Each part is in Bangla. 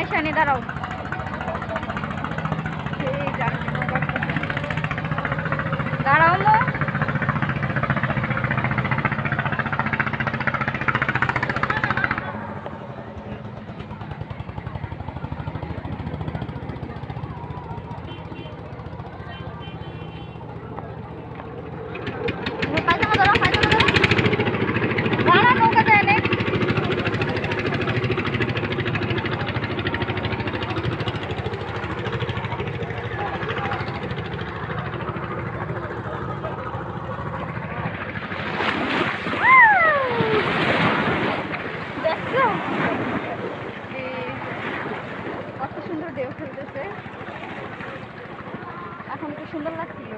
আইসানি দাঁড়াও দাঁড়াও মো এখন কি সুন্দর লাগছিল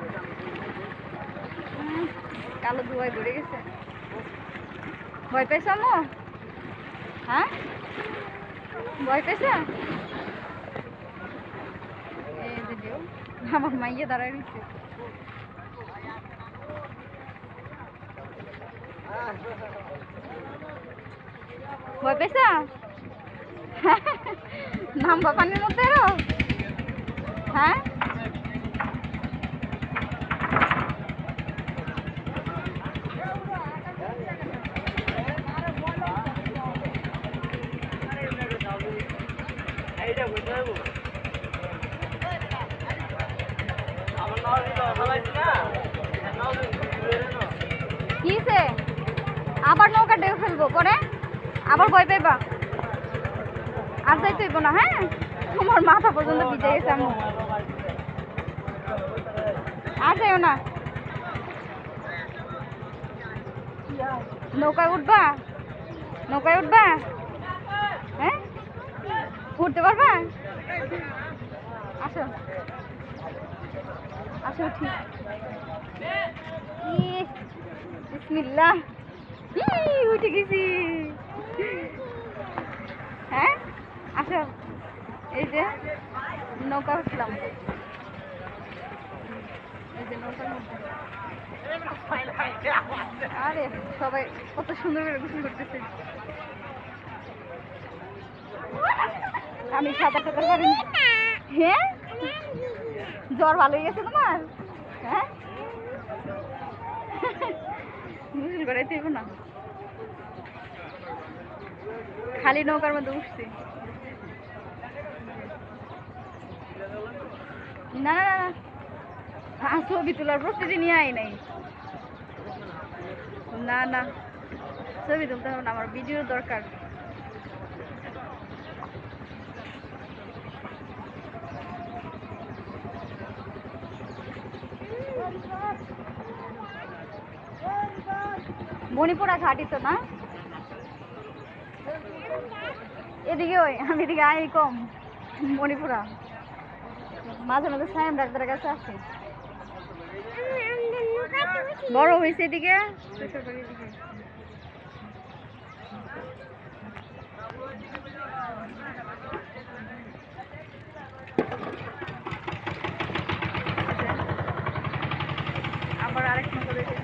কালো ধোঁয়ায় ভরে গেছে ভয় পেয়েছ আম্মু হ্যাঁ ভয় পেয়েছ এই ভিডিও আমার মাইয়ে দাঁড়ায় রয়েছে ভয় পেয়েছ নামবা পানির মধ্যে হ্যাঁ কিসে আবার নৌকা ডেকে ফেলবো করে আবার ভয় পাইবা আর যাইতে হইব না হ্যাঁ তোমার মাথা পর্যন্ত ভিজে গেছে আমি আর যাইও না নৌকায় উঠবা হ্যাঁ উঠতে পারবা আসো আসো ঠিক বিসমিল্লাহ উঠে গেছি হ্যাঁ আসো এই যে নৌকা উঠলাম এই যে নৌকার মধ্যে আরে সবাই কত সুন্দর করে গোসল করতেছে আমি সাঁতার টাতার পারিনি হ্যাঁ জ্বর ভালো হয়ে গেছে তোমার হ্যাঁ গোসল করাইতে হইব না খালি নৌকার মধ্যে উঠছি না না না ছবি তোলার প্রস্তুতি নিয়ে আই নাই না না ছবি তুলতে হবে না আমার ভিডিওর দরকার মণিপুরা ঘাটি তো না এদিকে ওই আমি এদিকে আই কম মণিপুরা মাঝে মাঝে সাইম ডাক্তারের কাছে আসে বড় হয়েছে এদিকে আবার আরেক নৌকা দেখে